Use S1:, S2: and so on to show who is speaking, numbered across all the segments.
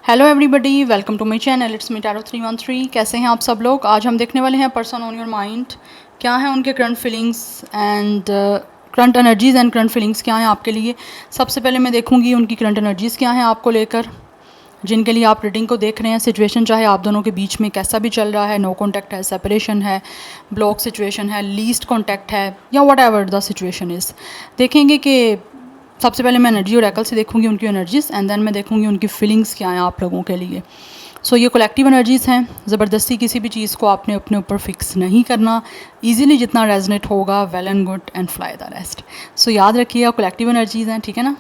S1: Hello everybody, welcome to my channel. It's me tarot 313। कैसे हैं आप सब लोग? आज हम देखने वाले हैं पर्सन ऑन योर माइंड। क्या है उनके current feelings and current energies and current feelings क्या हैं आपके लिए। सबसे पहले मैं देखूंगी उनकी करंट एनर्जीज़ क्या हैं आपको लेकर, जिनके लिए आप रीडिंग को देख रहे हैं। सिचुएशन चाहे आप दोनों के बीच में कैसा भी चल रहा है, नो कॉन्टैक्ट है, सेपरेशन है, ब्लॉक सिचुएशन है, लीस्ट कॉन्टैक्ट है, या what ever the situation is, देखेंगे कि सबसे पहले मैं एनर्जी ओरेकल से देखूंगी उनकी एनर्जीज़ एंड देन मैं देखूंगी उनकी फीलिंग्स क्या हैं आप लोगों के लिए। सो ये कलेक्टिव एनर्जीज़ हैं। ज़बरदस्ती किसी भी चीज़ को आपने अपने ऊपर फिक्स नहीं करना। इजीली जितना रेजनेट होगा, well and good and fly the rest. So याद रखिएगा कलेक्टिव एनर्जीज़ हैं, ठीक है ना।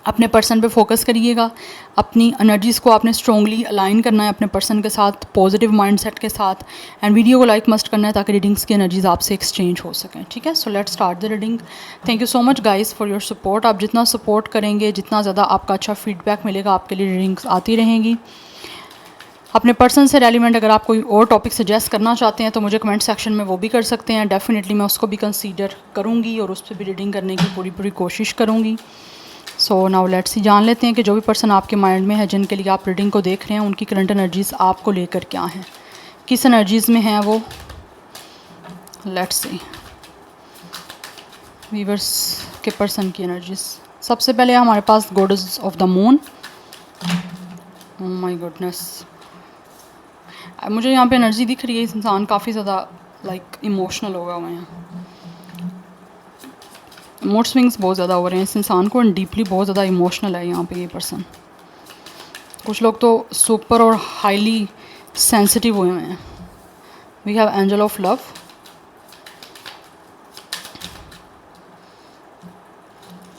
S1: अपने पर्सन पे फोकस करिएगा। अपनी एनर्जीज़ को आपने स्ट्रॉन्गली अलाइन करना है अपने पर्सन के साथ, पॉजिटिव माइंडसेट के साथ। एंड वीडियो को लाइक मस्ट करना है ताकि रीडिंग्स की एनर्जीज़ आपसे एक्सचेंज हो सकें, ठीक है। So let's start the reading. Thank you so much guys for your support. आप जितना सपोर्ट करेंगे, जितना ज़्यादा आपका अच्छा फीडबैक मिलेगा, आपके लिए रीडिंग्स आती रहेंगी। अपने पर्सन से रेलिवेंट अगर आप कोई और टॉपिक सजेस्ट करना चाहते हैं तो मुझे कमेंट सेक्शन में वो भी कर सकते हैं। डेफिनेटली मैं उसको भी कंसीडर करूँगी और उस पर भी रीडिंग करने की पूरी कोशिश करूँगी। सो नाउ लेट्स ही जान लेते हैं कि जो भी पर्सन आपके माइंड में है, जिनके लिए आप रीडिंग को देख रहे हैं, उनकी करंट एनर्जीज़ आपको लेकर क्या हैं, किस एनर्जीज़ में हैं वो। लेट्स सी वीवर्स के पर्सन की एनर्जीज़। सबसे पहले हमारे पास goddess of the moon. Oh my goodness, मुझे यहाँ पे एनर्जी दिख रही है। इस इंसान काफ़ी ज़्यादा लाइक इमोशनल होगा हुआ है। मूड स्विंग्स बहुत ज़्यादा हो रहे हैं इस इंसान को, एंड डीपली बहुत ज़्यादा इमोशनल है यहाँ पे ये पर्सन। कुछ लोग तो सुपर और हाईली सेंसिटिव हुए हैं। We have angel of love,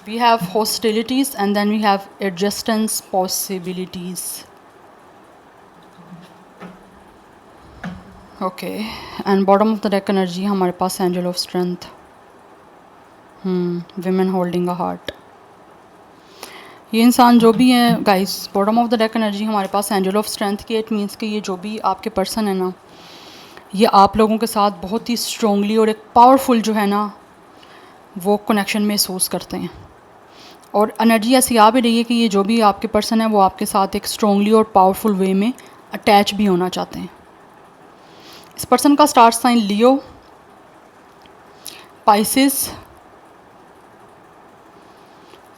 S1: we have hostilities and then we have adjustments possibilities. Okay, and bottom of the deck energy हमारे पास angel of strength, women holding a heart. ये इंसान जो भी है guys, bottom of the deck energy हमारे पास angel of strength की। इट मीन्स कि ये जो भी आपके पर्सन है ना, ये आप लोगों के साथ बहुत ही स्ट्रॉन्गली और एक पावरफुल जो है ना वो कनेक्शन महसूस करते हैं। और एनर्जी ऐसी आ भी रही है कि ये जो भी आपके पर्सन है वो आपके साथ एक स्ट्रॉन्गली और पावरफुल वे में अटैच भी होना चाहते हैं। इस पर्सन का star sign Leo, Pisces,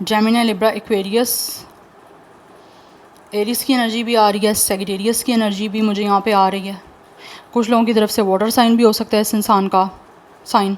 S1: Gemini, Libra, Aquarius. Aries की एनर्जी भी आ रही है, सेजिटेरियस की एनर्जी भी मुझे यहाँ पे आ रही है। कुछ लोगों की तरफ से वाटर साइन भी हो सकता है इस इंसान का साइन।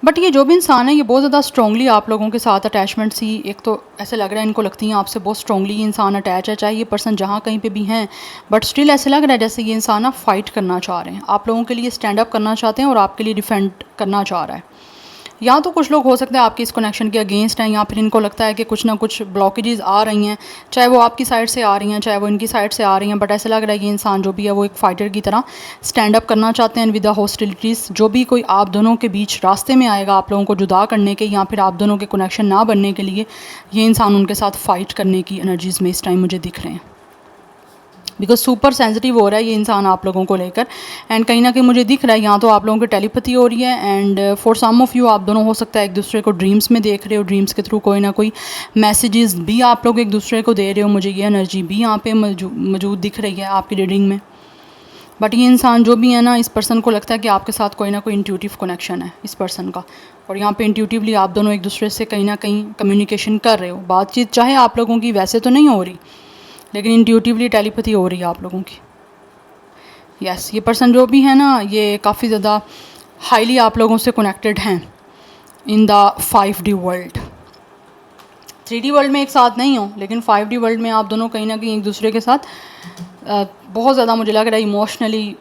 S1: बट ये जो भी इंसान है ये बहुत ज़्यादा स्ट्रॉन्गली आप लोगों के साथ अटैचमेंट सी, एक तो ऐसे लग रहा है इनको लगती हैं आपसे बहुत स्ट्रॉन्गली ये इंसान अटैच है, चाहे ये पर्सन जहाँ कहीं पे भी हैं। बट स्टिल ऐसे लग रहा है जैसे ये इंसान ना फाइट करना चाह रहे हैं, आप लोगों के लिए स्टैंड अप करना चाहते हैं और आपके लिए डिफेंड करना चाह रहा है। या तो कुछ लोग हो सकते हैं आपके इस कनेक्शन के अगेंस्ट हैं, या फिर इनको लगता है कि कुछ ना कुछ ब्लॉकेजेस आ रही हैं, चाहे वो आपकी साइड से आ रही हैं, चाहे वो इनकी साइड से आ रही हैं। बट ऐसा लग रहा है कि इंसान जो भी है वो एक फ़ाइटर की तरह स्टैंड अप करना चाहते हैं विद द हॉस्टिलिटीज़। जो भी कोई आप दोनों के बीच रास्ते में आएगा आप लोगों को जुदा करने के, या फिर आप दोनों के कनेक्शन ना बनने के लिए, ये इंसान उनके साथ फ़ाइट करने की एनर्जीज़ में इस टाइम मुझे दिख रहे हैं। बिकॉज सुपर सेंसिटिव हो रहा है ये इंसान आप लोगों को लेकर। एंड कहीं ना कहीं मुझे दिख रहा है यहाँ तो आप लोगों की टेलीपैथी हो रही है। And for some of you आप दोनों हो सकता है एक दूसरे को ड्रीम्स में देख रहे हो, ड्रीम्स के थ्रू कोई ना कोई मैसेजेस भी आप लोग एक दूसरे को दे रहे हो। मुझे ये एनर्जी भी यहाँ पे मौजूद दिख रही है आपकी रीडिंग में। बट ये इंसान जो भी है ना, इस पर्सन को लगता है कि आपके साथ कोई ना कोई इंट्यूटिव कनेक्शन है इस पर्सन का। और यहाँ पे इंट्यूटिवली आप दोनों एक दूसरे से कहीं ना कहीं कम्युनिकेशन कर रहे हो, बातचीत चाहे आप लोगों की वैसे तो नहीं हो रही, लेकिन इंट्यूटिवली टेलीपैथी हो रही है आप लोगों की। यस, ये पर्सन जो भी है ना ये काफ़ी ज़्यादा हाईली आप लोगों से कनेक्टेड हैं in the 5D world. 3D world में एक साथ नहीं हो, लेकिन 5D वर्ल्ड में आप दोनों कहीं ना कहीं एक दूसरे के साथ बहुत ज़्यादा मुझे लग रहा है इमोशनली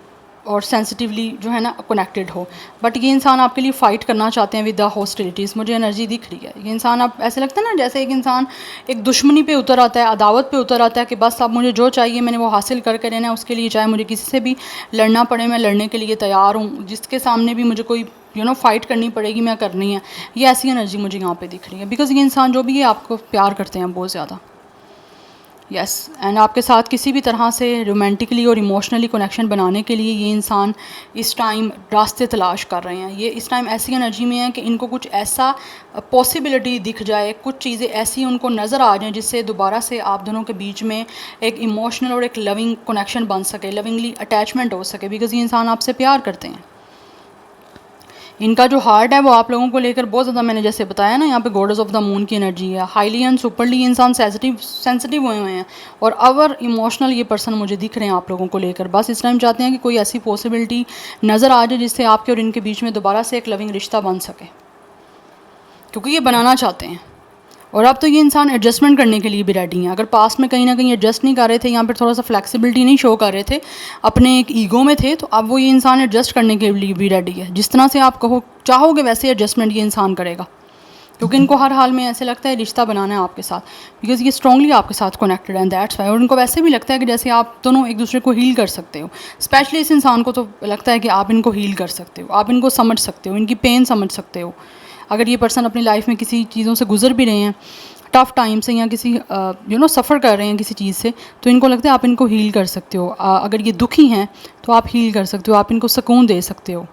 S1: और सेंसिटिवली जो है ना कनेक्टेड हो। बट ये इंसान आपके लिए फ़ाइट करना चाहते हैं विद द हॉस्टिलिटीज़। मुझे एनर्जी दिख रही है ये इंसान, आप ऐसे लगता है ना जैसे एक इंसान एक दुश्मनी पे उतर आता है, अदावत पे उतर आता है कि बस अब मुझे जो चाहिए मैंने वो हासिल करके रहना है, उसके लिए चाहे मुझे किसी से भी लड़ना पड़े मैं लड़ने के लिए तैयार हूँ, जिसके सामने भी मुझे कोई फ़ाइट करनी पड़ेगी मैं करनी है। ये ऐसी एनर्जी मुझे यहाँ पर दिख रही है। बिकॉज ये इंसान जो भी है आपको प्यार करते हैं बहुत ज़्यादा। यस एंड आपके साथ किसी भी तरह से रोमांटिकली और इमोशनली कनेक्शन बनाने के लिए ये इंसान इस टाइम रास्ते तलाश कर रहे हैं। ये इस टाइम ऐसी एनर्जी में है कि इनको कुछ ऐसा पॉसिबिलिटी दिख जाए, कुछ चीज़ें ऐसी उनको नज़र आ जाएं जिससे दोबारा से आप दोनों के बीच में एक इमोशनल और एक लविंग कनेक्शन बन सके, लविंगली अटैचमेंट हो सके, बिकॉज़ ये इंसान आपसे प्यार करते हैं। इनका जो हार्ट है वो आप लोगों को लेकर बहुत ज़्यादा, मैंने जैसे बताया ना, यहाँ पे गॉडेस ऑफ द मून की एनर्जी है। हाईली एंड सुपरली इंसान सेंसिटिव हुए हुए हैं और अवर इमोशनल ये पर्सन मुझे दिख रहे हैं आप लोगों को लेकर। बस इस टाइम चाहते हैं कि कोई ऐसी पॉसिबिलिटी नज़र आ जाए जिससे आपके और इनके बीच में दोबारा से एक लविंग रिश्ता बन सके, क्योंकि ये बनाना चाहते हैं। और अब तो ये इंसान एडजस्टमेंट करने के लिए भी रेडी हैं। अगर पास्ट में कहीं ना कहीं एडजस्ट नहीं कर रहे थे, यहाँ पर थोड़ा सा फ्लेक्सिबिलिटी नहीं शो कर रहे थे, अपने एक ईगो में थे, तो अब वो ये इंसान एडजस्ट करने के लिए भी रेडी है। जिस तरह से आप कहो चाहोगे वैसे एडजस्टमेंट ये इंसान करेगा, क्योंकि इनको हर हाल में ऐसे लगता है रिश्ता बनाना है आपके साथ, बिकॉज ये स्ट्रांगली आपके साथ कनेक्टेड है, दैट्स वाई। और इनको वैसे भी लगता है कि जैसे आप दोनों एक दूसरे को हील कर सकते हो। स्पेशली इस इंसान को तो लगता है कि आप इनको हील कर सकते हो, आप इनको समझ सकते हो, इनकी पेन समझ सकते हो। अगर ये पर्सन अपनी लाइफ में किसी चीज़ों से गुजर भी रहे हैं, टफ़ टाइम से, या किसी सफ़र कर रहे हैं किसी चीज़ से, तो इनको लगता है आप इनको हील कर सकते हो। अगर ये दुखी हैं तो आप हील कर सकते हो, आप इनको सुकून दे सकते हो,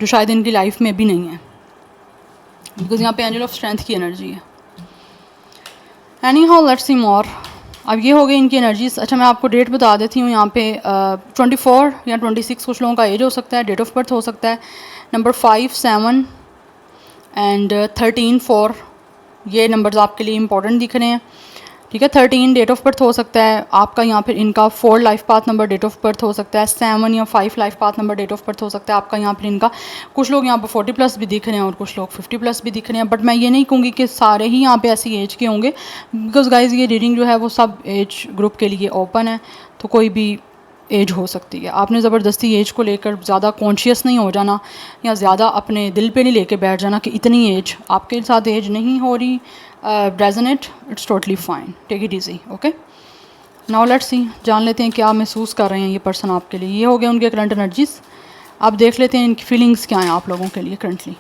S1: जो शायद इनकी लाइफ में भी नहीं है, बिकॉज यहाँ पे एंजल ऑफ स्ट्रेंथ की एनर्जी है। एनी हाउ लेट्स सी मोर। अब ये हो गई इनकी एनर्जीज। अच्छा, मैं आपको डेट बता देती हूँ। यहाँ पे 24 या 26 कुछ लोगों का एज हो सकता है, डेट ऑफ बर्थ हो सकता है नंबर 5, 7 एंड 13, 4। ये नंबर्स आपके लिए इंपॉर्टेंट दिख रहे हैं, ठीक है। 13 डेट ऑफ बर्थ हो सकता है आपका, यहाँ फिर इनका 4 life path number date of birth हो सकता है, 7 या 5 life path number date of birth हो सकता है आपका। यहाँ पर इनका कुछ लोग यहाँ पर 40+ भी दिख रहे हैं और कुछ लोग 50+ भी दिख रहे हैं, बट मैं ये नहीं कहूँगी कि सारे ही यहाँ पे ऐसी एज के होंगे, बिकॉज गाइज ये रीडिंग जो है वो सब एज ग्रुप के लिए ओपन है, तो कोई भी एज हो सकती है। आपने ज़बरदस्ती एज को लेकर ज़्यादा कॉन्शियस नहीं हो जाना, या ज़्यादा अपने दिल पे नहीं लेके बैठ जाना कि इतनी एज आपके साथ एज नहीं हो रही। Resonate, it's totally fine, take it easy, okay. Now let's see, जान लेते हैं क्या महसूस कर रहे हैं ये पर्सन आपके लिए। ये हो गया उनके करंट एनर्जीज। अब देख लेते हैं इनकी फीलिंग्स क्या हैं आप लोगों के लिए currently.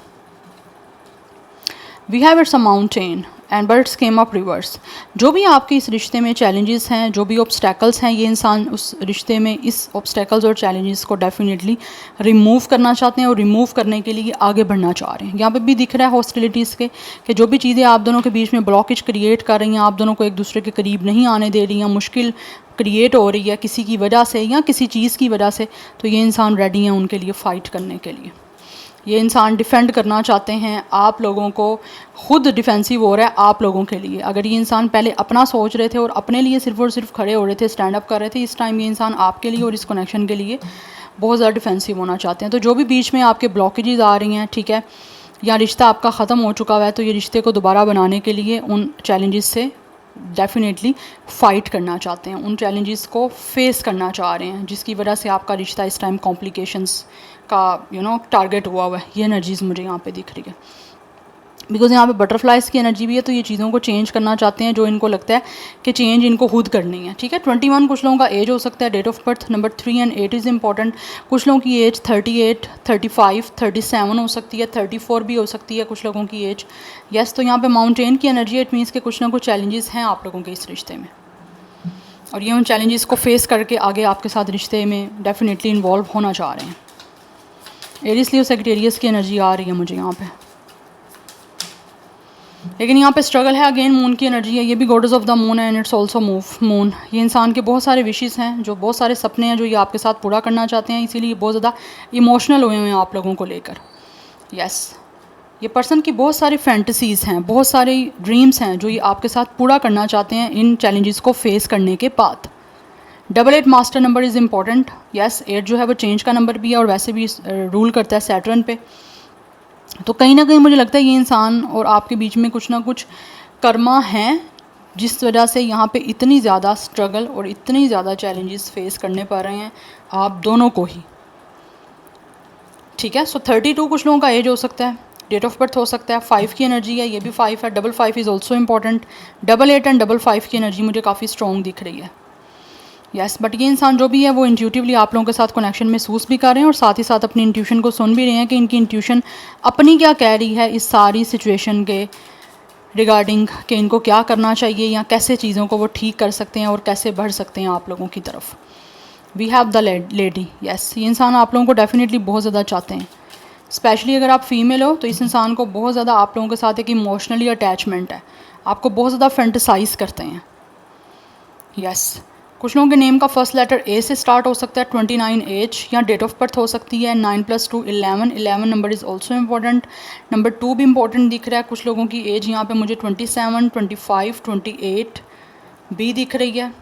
S1: We have it's a mountain and birds came up reverse. जो भी आपके इस रिश्ते में चैलेंजेस हैं, जो भी ऑब्स्टैकल्स हैं, ये इंसान उस रिश्ते में इस ऑब्स्टैकल्स और चैलेंजेस को डेफिनेटली रिमूव करना चाहते हैं और रिमूव करने के लिए आगे बढ़ना चाह रहे हैं। यहाँ पे भी दिख रहा है हॉस्टिलिटीज़ के, कि जो भी चीज़ें आप दोनों के बीच में ब्लॉकेज क्रिएट कर रही हैं, आप दोनों को एक दूसरे के करीब नहीं आने दे रही हैं, मुश्किल क्रिएट हो रही है किसी की वजह से या किसी चीज़ की वजह से, तो ये इंसान रेडी हैं उनके लिए फ़ाइट करने के लिए। ये इंसान डिफेंड करना चाहते हैं आप लोगों को, खुद डिफेंसिव हो रहा है आप लोगों के लिए। अगर ये इंसान पहले अपना सोच रहे थे और अपने लिए सिर्फ और सिर्फ खड़े हो रहे थे, स्टैंड अप कर रहे थे, इस टाइम ये इंसान आपके लिए और इस कनेक्शन के लिए बहुत ज़्यादा डिफेंसिव होना चाहते हैं। तो जो भी बीच में आपके ब्लॉकेजेस आ रही हैं, ठीक है, या रिश्ता आपका ख़त्म हो चुका हुआ है, तो ये रिश्ते को दोबारा बनाने के लिए उन चैलेंजेस से डेफिनेटली फ़ाइट करना चाहते हैं, उन चैलेंजेस को फेस करना चाह रहे हैं, जिसकी वजह से आपका रिश्ता इस टाइम कॉम्प्लिकेशंस का टारगेट हुआ है। ये एनर्जीज़ मुझे यहाँ पे दिख रही है, बिकॉज यहाँ पे बटरफ्लाइज की एनर्जी भी है, तो ये चीज़ों को चेंज करना चाहते हैं जो इनको लगता है कि चेंज इनको खुद करनी है, ठीक है। 21 कुछ लोगों का एज हो सकता है, date of birth number 3 and 8 is important. कुछ लोगों की एज 38, 35, 37 हो सकती है, 34 भी हो सकती है कुछ लोगों की एज। यस, तो यहाँ पे माउंटेन की एनर्जी, इट मीन्स के कुछ ना कुछ चैलेंजेस हैं आप लोगों के इस रिश्ते में, और ये उन चैलेंजेस को फेस करके आगे आपके साथ रिश्ते में डेफिनेटली इन्वॉल्व होना चाह रहे हैं। एरिस लियो सेक्रेटेरियस की एनर्जी आ रही है मुझे यहाँ पे, लेकिन यहाँ पे स्ट्रगल है। अगेन मून की एनर्जी है, ये भी गॉडेस ऑफ द मून है एंड इट्स ऑल्सो मून। ये इंसान के बहुत सारे विशेस हैं, जो बहुत सारे सपने हैं जो ये आपके साथ पूरा करना चाहते हैं, इसीलिए बहुत ज़्यादा इमोशनल हुए हैं आप लोगों को लेकर। यस, ये पर्सन की बहुत सारी फैंटसीज़ हैं, बहुत सारी ड्रीम्स हैं जो ये आपके साथ पूरा करना चाहते हैं इन चैलेंजेस को फेस करने के बाद। 88 master number is important. Yes, 8 जो है वो चेंज का नंबर भी है और वैसे भी रूल करता है सैटर्न पे। तो कहीं ना कहीं मुझे लगता है ये इंसान और आपके बीच में कुछ ना कुछ कर्मा हैं, जिस वजह से यहाँ पे इतनी ज़्यादा स्ट्रगल और इतनी ज़्यादा चैलेंजेस फेस करने पड़ रहे हैं आप दोनों को ही, ठीक है। सो 32 कुछ लोगों का एज हो सकता है, डेट ऑफ बर्थ हो सकता है, 5 की एनर्जी है, ये भी 5 है, 55 इज़ ऑल्सो इम्पॉर्टेंट। 88 एंड 55 की एनर्जी मुझे काफ़ी स्ट्रॉन्ग दिख रही है। यस, बट ये इंसान जो भी है वो इंट्यूटिवली आप लोगों के साथ कनेक्शन महसूस भी कर रहे हैं और साथ ही साथ अपनी इंट्यूशन को सुन भी रहे हैं कि इनकी इंट्यूशन अपनी क्या कह रही है इस सारी सिचुएशन के रिगार्डिंग कि इनको क्या करना चाहिए या कैसे चीज़ों को वो ठीक कर सकते हैं और कैसे बढ़ सकते हैं आप लोगों की तरफ। We have the lady, yes, ये इंसान आप लोगों को डेफिनेटली बहुत ज़्यादा चाहते हैं। स्पेशली अगर आप फीमेल हो तो इस इंसान को बहुत ज़्यादा आप लोगों के साथ एक इमोशनली अटैचमेंट है, आपको बहुत ज़्यादा फैंटेसाइज करते हैं। यस, कुछ लोगों के नेम का फर्स्ट लेटर ए से स्टार्ट हो सकता है, 29 एज या डेट ऑफ बर्थ हो सकती है, 9 + 2 11 number is also important. Number 2 भी इम्पॉर्टेंट दिख रहा है। कुछ लोगों की एज यहाँ पे मुझे 27, 25, 28 भी दिख रही है,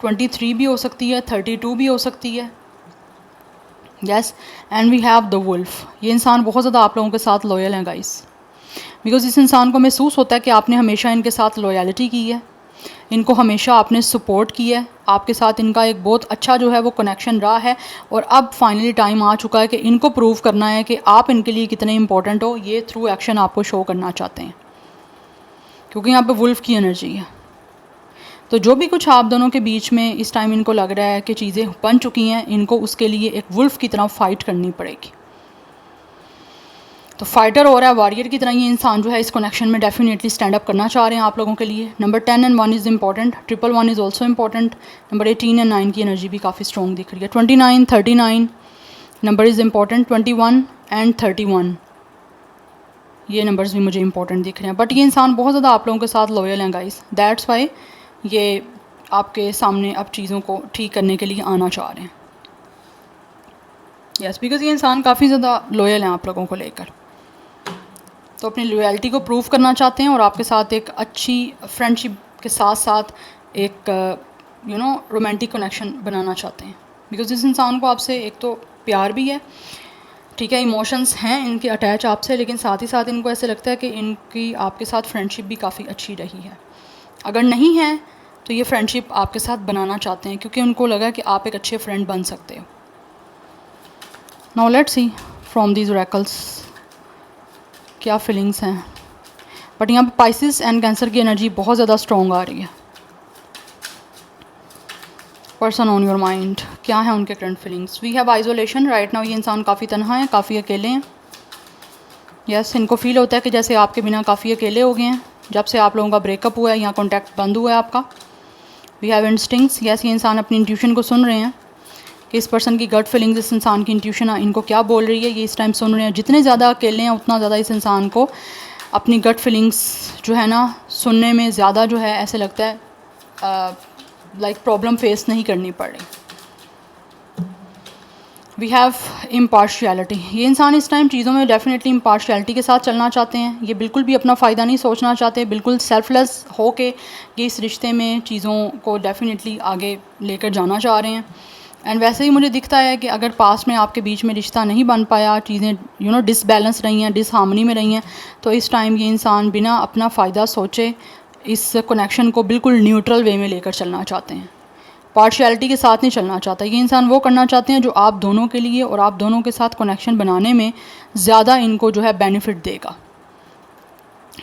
S1: 23 भी हो सकती है, 32 भी हो सकती है। Yes, and we have the wolf. ये इंसान बहुत ज़्यादा आप लोगों के साथ लॉयल हैं गाइस, बिकॉज इस इंसान को महसूस होता है कि आपने हमेशा इनके साथ लॉयलिटी की है, इनको हमेशा आपने सपोर्ट किया है, आपके साथ इनका एक बहुत अच्छा जो है वो कनेक्शन रहा है। और अब फाइनली टाइम आ चुका है कि इनको प्रूव करना है कि आप इनके लिए कितने इंपॉर्टेंट हो। ये थ्रू एक्शन आपको शो करना चाहते हैं, क्योंकि यहाँ पे वुल्फ की एनर्जी है। तो जो भी कुछ आप दोनों के बीच में इस टाइम इनको लग रहा है कि चीज़ें बन चुकी हैं, इनको उसके लिए एक वुल्फ की तरह फ़ाइट करनी पड़ेगी। तो फाइटर हो रहा है, वॉरियर की तरह ये इंसान जो है इस कनेक्शन में डेफिनेटली स्टैंड अप करना चाह रहे हैं आप लोगों के लिए। Number 10 and 1 is important, 111 is also important. Number 18 and 9 की एनर्जी भी काफ़ी स्ट्रॉन्ग दिख रही है। 29, 39 नंबर इज़ इंपॉर्टेंट, 21 एंड 31 ये नंबर्स भी मुझे इंपॉर्टेंट दिख रहे हैं। बट ये इंसान बहुत ज़्यादा आप लोगों के साथ लॉयल हैं गाइस, दैट्स वाई ये आपके सामने अब चीज़ों को ठीक करने के लिए आना चाह रहे हैं। यस, बिकॉज ये इंसान काफ़ी ज़्यादा लॉयल हैं आप लोगों को लेकर, तो अपनी लॉयल्टी को प्रूव करना चाहते हैं और आपके साथ एक अच्छी फ्रेंडशिप के साथ साथ एक रोमांटिक कनेक्शन बनाना चाहते हैं। बिकॉज इस इंसान को आपसे एक तो प्यार भी है, ठीक है, इमोशंस हैं इनके अटैच आपसे, लेकिन साथ ही साथ इनको ऐसे लगता है कि इनकी आपके साथ फ्रेंडशिप भी काफ़ी अच्छी रही है। अगर नहीं है तो ये फ्रेंडशिप आपके साथ बनाना चाहते हैं, क्योंकि उनको लगा कि आप एक अच्छे फ्रेंड बन सकते हो। Now let's C from these oracles क्या फीलिंग्स हैं। बट यहाँ पे पाइसिस एंड कैंसर की एनर्जी बहुत ज़्यादा स्ट्रॉन्ग आ रही है। पर्सन ऑन योर माइंड, क्या है उनके current feelings. We have isolation right now, ये इंसान काफ़ी तन्हा है, काफ़ी अकेले हैं। यस, इनको फील होता है कि जैसे आपके बिना काफ़ी अकेले हो गए हैं जब से आप लोगों का ब्रेकअप हुआ है या कॉन्टैक्ट बंद हुआ है आपका। वी हैव इंस्टिंक्ट्स, यस, ये इंसान अपनी इंट्यूशन को सुन रहे हैं कि इस पर्सन की गट फीलिंग्स, इस इंसान की इंट्यूशन इनको क्या बोल रही है, ये इस टाइम सुन रहे हैं। जितने ज़्यादा अकेले हैं उतना ज़्यादा इस इंसान को अपनी गट फीलिंग्स जो है ना सुनने में ज़्यादा जो है ऐसे लगता है लाइक प्रॉब्लम फेस नहीं करनी पड़ रही। वी हैव इम्पार्शियलिटी, ये इंसान इस टाइम चीज़ों में डेफिनेटली इम्पार्शियलिटी के साथ चलना चाहते हैं। ये बिल्कुल भी अपना फ़ायदा नहीं सोचना चाहते, बिल्कुल सेल्फलेस हो के ये इस रिश्ते में चीज़ों को डेफिनेटली आगे लेकर जाना चाह रहे हैं। एंड वैसे ही मुझे दिखता है कि अगर पास्ट में आपके बीच में रिश्ता नहीं बन पाया, चीज़ें डिसबैलेंस रही हैं, डिसहार्मनी में रही हैं, तो इस टाइम ये इंसान बिना अपना फ़ायदा सोचे इस कनेक्शन को बिल्कुल न्यूट्रल वे में लेकर चलना चाहते हैं, पार्शियलिटी के साथ नहीं चलना चाहता। ये इंसान वो करना चाहते हैं जो आप दोनों के लिए और आप दोनों के साथ कनेक्शन बनाने में ज़्यादा इनको जो है बेनिफिट देगा,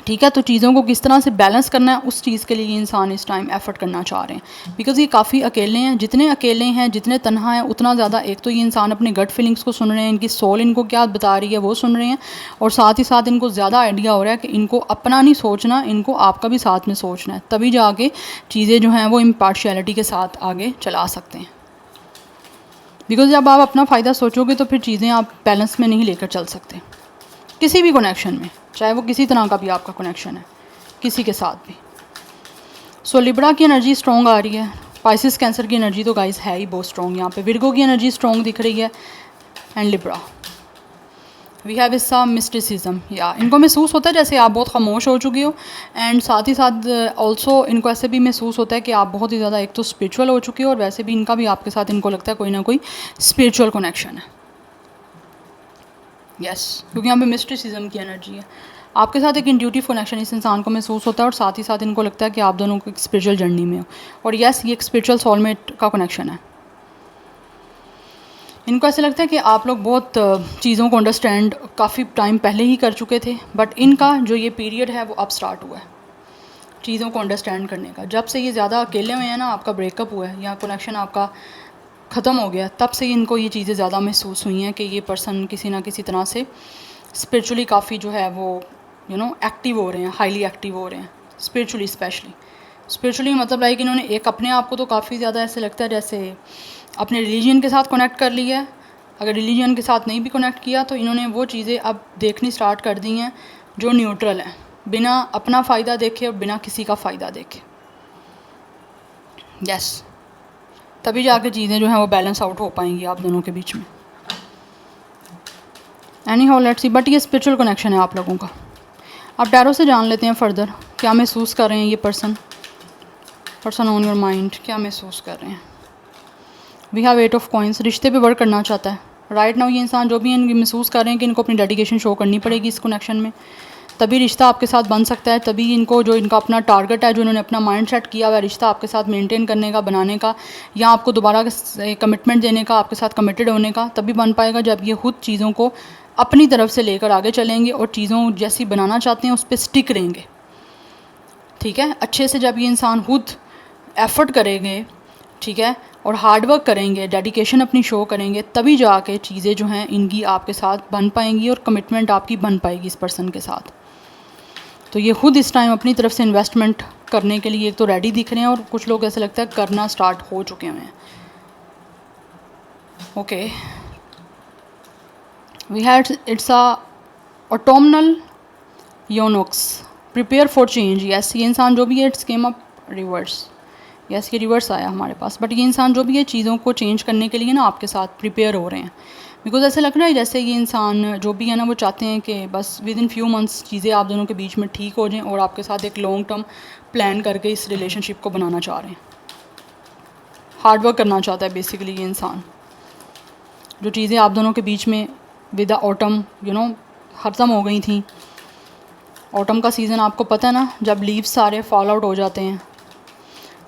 S1: ठीक है। तो चीज़ों को किस तरह से बैलेंस करना है उस चीज़ के लिए ये इंसान इस टाइम एफर्ट करना चाह रहे हैं, बिकॉज़ ये काफ़ी अकेले हैं। जितने अकेले हैं, जितने तन्हा हैं, उतना ज़्यादा एक तो ये इंसान अपने गट फीलिंग्स को सुन रहे हैं, इनकी सोल इनको क्या बता रही है वो सुन रहे हैं, और साथ ही साथ इनको ज़्यादा आइडिया हो रहा है कि इनको अपना नहीं सोचना, इनको आपका भी साथ में सोचना है, तभी जाके चीज़ें जो हैं वो इम्पार्शियलिटी के साथ आगे चला सकते हैं। बिकॉज़ जब आप अपना फ़ायदा सोचोगे तो फिर चीज़ें आप बैलेंस में नहीं लेकर चल सकते किसी भी कनेक्शन में, चाहे वो किसी तरह का भी आपका कनेक्शन है किसी के साथ भी। सो लिब्रा की एनर्जी स्ट्रॉन्ग आ रही है, पाइसिस कैंसर की एनर्जी तो गाइस है ही बहुत स्ट्रॉन्ग। यहाँ पे विर्गो की एनर्जी स्ट्रॉन्ग दिख रही है एंड लिब्रा। वी हैव इस्सा मिस्टिसिज्म, या इनको महसूस होता है जैसे आप बहुत खामोश हो चुके हो, एंड साथ ही साथ ऑल्सो इनको ऐसे भी महसूस होता है कि आप बहुत ही ज़्यादा एक तो स्पिरिचुअल हो चुके हो, और वैसे भी इनका भी आपके साथ इनको लगता है कोई ना कोई स्पिरिचुअल कनेक्शन है। यस, क्योंकि यहाँ पे मिस्टिसिज्म की एनर्जी है, आपके साथ एक इंट्यूटिव कनेक्शन इस इंसान को महसूस होता है, और साथ ही साथ इनको लगता है कि आप दोनों को एक स्पिरिचुअल जर्नी में हो, और यस, ये एक स्पिरिचुअल सोलमेट का कनेक्शन है। इनको ऐसे लगता है कि आप लोग बहुत चीज़ों को अंडरस्टैंड काफ़ी टाइम पहले ही कर चुके थे, बट इनका जो ये पीरियड है वो अब स्टार्ट हुआ है चीज़ों को अंडरस्टैंड करने का। जब से ये ज़्यादा अकेले हुए हैं ना, आपका ब्रेकअप हुआ है या कनेक्शन आपका ख़त्म हो गया, तब से इनको ये चीज़ें ज़्यादा महसूस हुई हैं कि ये पर्सन किसी ना किसी तरह से स्पिरिचुअली काफ़ी जो है वो एक्टिव हो रहे हैं, हाईली एक्टिव हो रहे हैं स्पिरिचुअली, स्पेशली स्पिरिचुअली मतलब लाइक इन्होंने एक अपने आप को तो काफ़ी ज़्यादा ऐसे लगता है जैसे अपने रिलीजन के साथ कनेक्ट कर लिया है। अगर रिलीजन के साथ नहीं भी कनेक्ट किया तो इन्होंने वो चीज़ें अब देखनी स्टार्ट कर दी हैं जो न्यूट्रल हैं, बिना अपना फ़ायदा देखे और बिना किसी का फ़ायदा देखे। यस, तभी जाके चीज़ें जो हैं वो बैलेंस आउट हो पाएंगी आप दोनों के बीच में। Any how let's see, but ये स्पिरिचुअल कनेक्शन है आप लोगों का। आप टैरो से जान लेते हैं फर्दर क्या महसूस कर रहे हैं ये पर्सन ऑन योर माइंड, क्या महसूस कर रहे हैं। वी हैव 8 ऑफ कॉइंस, रिश्ते पे वर्क करना चाहता है राइट नाउ ये इंसान। जो भी इनकी महसूस कर रहे हैं कि इनको अपनी डेडिकेशन शो करनी पड़ेगी इस कनेक्शन में, तभी रिश्ता आपके साथ बन सकता है। तभी इनको जो इनका अपना टारगेट है, जो इन्होंने अपना माइंड सेट किया हुआ है रिश्ता आपके साथ मेंटेन करने का, बनाने का, या आपको दोबारा कमिटमेंट देने का, आपके साथ कमिटेड होने का, तभी बन पाएगा जब ये खुद चीज़ों को अपनी तरफ से लेकर आगे चलेंगे और चीज़ों जैसी बनाना चाहते हैं उस पर स्टिक रहेंगे। ठीक है, अच्छे से जब ये इंसान खुद एफ़र्ट करेंगे, ठीक है, और हार्डवर्क करेंगे, डेडिकेशन अपनी शो करेंगे, तभी जाके चीज़ें जो हैं इनकी आपके साथ बन पाएंगी और कमिटमेंट आपकी बन पाएगी इस पर्सन के साथ। तो ये खुद इस टाइम अपनी तरफ से इन्वेस्टमेंट करने के लिए एक तो रेडी दिख रहे हैं और कुछ लोग ऐसा लगता है करना स्टार्ट हो चुके हैं। Okay, we had it's a autumnal equinox, prepare for change. Yes, ये इंसान जो भी है it's came up reverse. Yes, ये रिवर्स आया हमारे पास, बट ये इंसान जो भी है चीज़ों को चेंज करने के लिए ना आपके साथ प्रिपेयर हो रहे हैं। बिकॉज ऐसे लग रहा है जैसे ये इंसान जो भी है ना वो चाहते हैं कि बस विद इन फ्यू मंथ्स चीज़ें आप दोनों के बीच में ठीक हो जाएं और आपके साथ एक लॉन्ग टर्म प्लान करके इस रिलेशनशिप को बनाना चाह रहे हैं। हार्डवर्क करना चाहता है बेसिकली ये इंसान। जो चीज़ें आप दोनों के बीच में विद द ऑटम ख़त्म हो गई थी। ऑटम का सीज़न आपको पता है ना, जब लीव्स सारे फॉल आउट हो जाते हैं,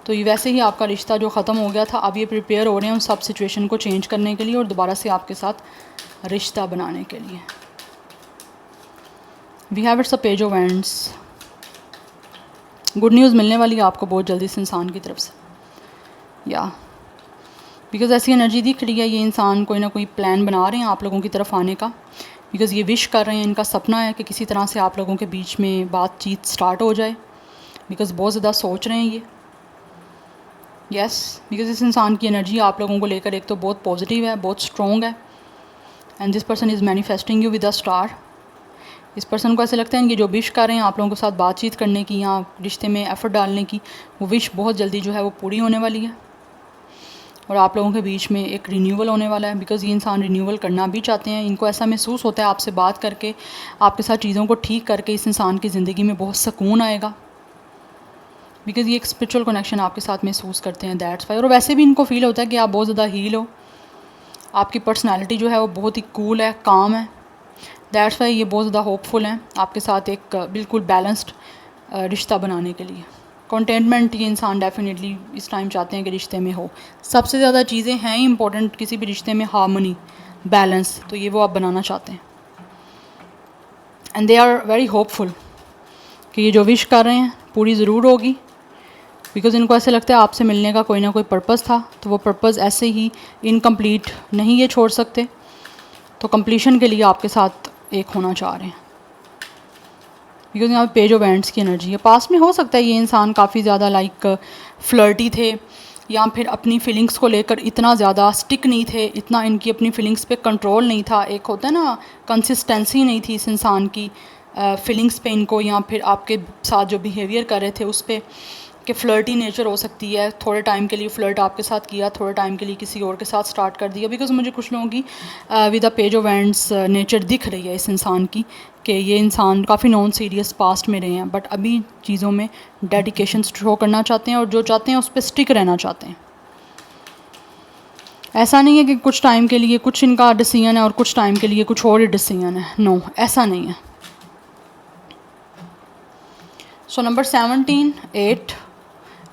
S1: तो ये वैसे ही आपका रिश्ता जो ख़त्म हो गया था, अब ये प्रिपेयर हो रहे हैं उन सब सिचुएशन को चेंज करने के लिए और दोबारा से आपके साथ रिश्ता बनाने के लिए। We have it's a page of wands. Good news मिलने वाली है आपको बहुत जल्दी इस इंसान की तरफ से, या बिकॉज़ ऐसी एनर्जी दिख रही है ये इंसान कोई ना कोई प्लान बना रहे हैं आप लोगों की तरफ आने का। बिकॉज़ ये विश कर रहे हैं, इनका सपना है कि किसी तरह से आप लोगों के बीच में बातचीत स्टार्ट हो जाए। बिकॉज़ बहुत ज़्यादा सोच रहे हैं ये। यस, बिकॉज़ इस इंसान की एनर्जी आप लोगों को लेकर एक तो बहुत पॉजिटिव है, बहुत स्ट्रॉन्ग है, and this person is manifesting you with a star. इस पर्सन को ऐसे लगता है इनकी जो विश कर रहे हैं आप लोगों के साथ बातचीत करने की या रिश्ते में एफ़र्ट डालने की, वो विश बहुत जल्दी जो है वो पूरी होने वाली है और आप लोगों के बीच में एक रिन्यूअल होने वाला है। बिकॉज़ ये इंसान रिन्यूअल करना भी चाहते हैं। इनको ऐसा महसूस होता है आपसे बात करके, आपके साथ चीज़ों को ठीक करके इस इंसान की ज़िंदगी में बहुत सुकून आएगा। बिकॉज़ ये एक स्पिरिचुअल कनेक्शन आपके साथ महसूस करते हैं, दैट्स वाई। और वैसे भी इनको फील होता है कि आप बहुत ज़्यादा हील हो, आपकी पर्सनैलिटी जो है वो बहुत ही कूल है, काम है, दैट्स वाई ये बहुत ज़्यादा होपफुल हैं आपके साथ एक बिल्कुल बैलेंस्ड रिश्ता बनाने के लिए। कंटेंटमेंट ये इंसान डेफिनेटली इस टाइम चाहते हैं कि रिश्ते में हो। सबसे ज़्यादा चीज़ें हैं इंपॉर्टेंट किसी भी रिश्ते में, हार्मनी, बैलेंस, तो ये वो आप बनाना चाहते हैं। And they are very hopeful कि ये जो विश कर रहे हैं पूरी ज़रूर होगी। बिकॉज़ इनको ऐसे लगता है आपसे मिलने का कोई ना कोई पर्पज़ था, तो वो पर्पज़ ऐसे ही इनकम्प्लीट नहीं ये छोड़ सकते, तो कंप्लीशन के लिए आपके साथ एक होना चाह रहे हैं। बिकॉज़ यहाँ पे पेज ऑफ एंड्स की एनर्जी है। पास्ट में हो सकता है ये इंसान काफ़ी ज़्यादा लाइक फ्लर्टी थे, या फिर अपनी फीलिंग्स को लेकर इतना ज़्यादा स्टिक नहीं थे, इतना इनकी अपनी फीलिंग्स पे कंट्रोल नहीं था। एक होता है ना, कंसिस्टेंसी नहीं थी इस इंसान की फीलिंग्स पे इनको, या फिर आपके साथ जो बिहेवियर कर रहे थे उस पर कि फ़्लर्टी नेचर हो सकती है। थोड़े टाइम के लिए फ़्लर्ट आपके साथ किया, थोड़े टाइम के लिए किसी और के साथ स्टार्ट कर दिया। बिकॉज़ मुझे कुछ लोगों की with the page of ends nature दिख रही है इस इंसान की, कि ये इंसान काफ़ी नॉन सीरियस पास्ट में रहे हैं, बट अभी चीज़ों में डेडिकेशन शो करना चाहते हैं और जो चाहते हैं उस पर स्टिक रहना चाहते हैं। ऐसा नहीं है कि कुछ टाइम के लिए कुछ इनका डिसीजन है और कुछ टाइम के लिए कुछ और डिसीजन है, नो, ऐसा नहीं है। सो नंबर 17, 8,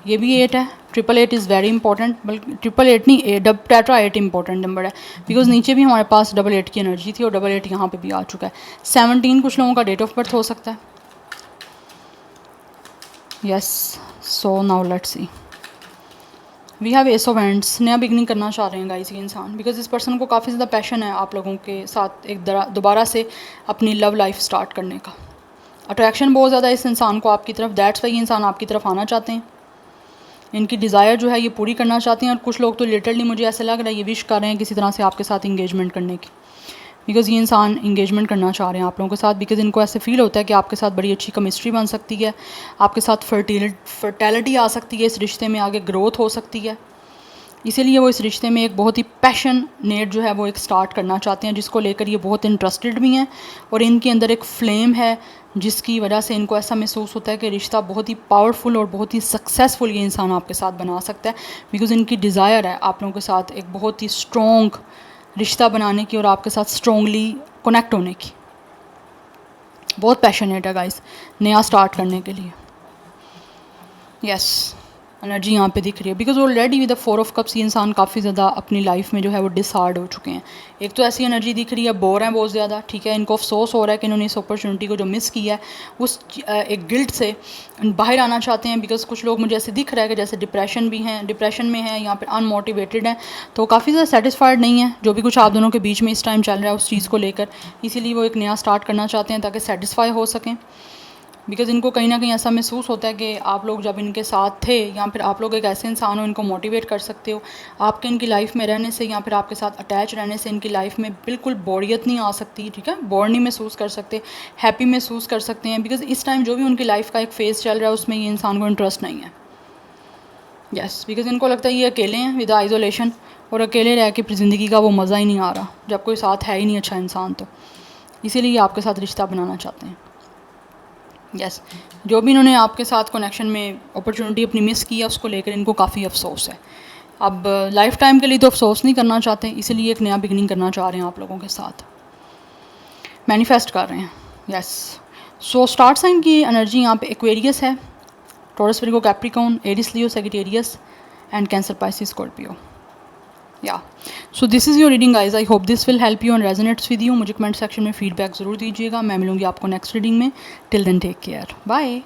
S1: ये भी 8 है। 888 इज़ वेरी इंपॉर्टेंट, बल्कि 888 नहीं, टेट्रा 8 इंपॉर्टेंट नंबर है। बिकॉज नीचे भी हमारे पास 88 की एनर्जी थी और 88 यहाँ पे भी आ चुका है। 17 कुछ लोगों का डेट ऑफ बर्थ हो सकता है। Yes, so now let's see, we have ace of wands. नया बिगनिंग करना चाह रहे हैं गाइस ये इंसान। बिकॉज इस पर्सन को काफ़ी ज़्यादा पैशन है आप लोगों के साथ एक दोबारा से अपनी लव लाइफ स्टार्ट करने का। अट्रैक्शन बहुत ज़्यादा है इस इंसान को आपकी तरफ, दैट्स वाई ये इंसान आपकी तरफ आना चाहते हैं, इनकी डिज़ायर जो है ये पूरी करना चाहते हैं। और कुछ लोग तो लिटरली मुझे ऐसा लग रहा है ये विश कर रहे हैं किसी तरह से आपके साथ इंगेजमेंट करने की, बिकॉज़ ये इंसान इंगेजमेंट करना चाह रहे हैं आप लोगों के साथ, बिकॉज़ इनको ऐसे फील होता है कि आपके साथ बड़ी अच्छी केमिस्ट्री बन सकती है, आपके साथ फर्टिलिटी आ सकती है, इस रिश्ते में आगे ग्रोथ हो सकती है। इसीलिए वो इस रिश्ते में एक बहुत ही पैशनेट जो है वो एक स्टार्ट करना चाहते हैं, जिसको लेकर ये बहुत इंटरेस्टेड भी हैं। और इनके अंदर एक फ्लेम है जिसकी वजह से इनको ऐसा महसूस होता है कि रिश्ता बहुत ही पावरफुल और बहुत ही सक्सेसफुल ये इंसान आपके साथ बना सकता है, बिकॉज़ इनकी डिज़ायर है आप लोगों के साथ एक बहुत ही स्ट्रॉन्ग रिश्ता बनाने की और आपके साथ स्ट्रॉन्गली कनेक्ट होने की। बहुत पैशनेट है गाइस नया स्टार्ट करने के लिए। यस, एनर्जी यहाँ पे दिख रही है, because already with the 4 of cups ये इंसान काफ़ी ज़्यादा अपनी लाइफ में जो है वो डिसहार्ड हो चुके हैं। एक तो ऐसी एनर्जी दिख रही है, बोर हैं बहुत ज़्यादा, ठीक है, इनको अफसोस हो रहा है कि इन्होंने इस अपॉर्चुनिटी को जो मिस किया है उस एक गिल्ट से बाहर आना चाहते हैं। बिकॉज कुछ लोग मुझे ऐसे दिख रहा है कि जैसे डिप्रेशन में है, यहाँ पर अनमोटिवेटेड हैं, तो काफ़ी ज़्यादा सेटिस्फाइड नहीं है जो भी कुछ आप दोनों के बीच में इस टाइम चल रहा है उस चीज़ को लेकर। इसीलिए वो एक नया स्टार्ट करना चाहते हैं ताकि सेटिस्फाई हो सकें, बिकॉज़ इनको कहीं ना कहीं ऐसा महसूस होता है कि आप लोग जब इनके साथ थे या फिर आप लोग एक ऐसे इंसान हो इनको मोटिवेट कर सकते हो, आपके इनकी लाइफ में रहने से या फिर आपके साथ अटैच रहने से इनकी लाइफ में बिल्कुल बोरियत नहीं आ सकती, ठीक है, बोर नहीं महसूस कर सकते, हैप्पी महसूस कर सकते हैं। बिकॉज़ इस टाइम जो भी उनकी लाइफ का एक फेज़ चल रहा है उसमें ये इंसान को इंटरेस्ट नहीं है। यस, बिकॉज़ इनको लगता है ये अकेले हैं विद आइसोलेशन, और अकेले रह के ज़िंदगी का वो मज़ा ही नहीं आ रहा जब कोई साथ है ही नहीं अच्छा इंसान, तो इसीलिए ये आपके साथ रिश्ता बनाना चाहते हैं। यस, जो भी इन्होंने आपके साथ कनेक्शन में अपॉर्चुनिटी अपनी मिस की है उसको लेकर इनको काफ़ी अफसोस है। अब लाइफ टाइम के लिए तो अफसोस नहीं करना चाहते, इसीलिए एक नया बिगनिंग करना चाह रहे हैं आप लोगों के साथ, मैनिफेस्ट कर रहे हैं। यस, सो स्टार्ट साइन की एनर्जी यहाँ पे एक्वेरियस है, Taurus, Virgo, Capricorn, Aries, Leo, Sagittarius and Cancer, Pisces, Scorpio. Yeah so this is your reading guys, I hope this will help you and resonates with you. मुझे comment section में feedback ज़रूर दीजिएगा, मैं मिलूंगी आपको next reading में। Till then take care, bye.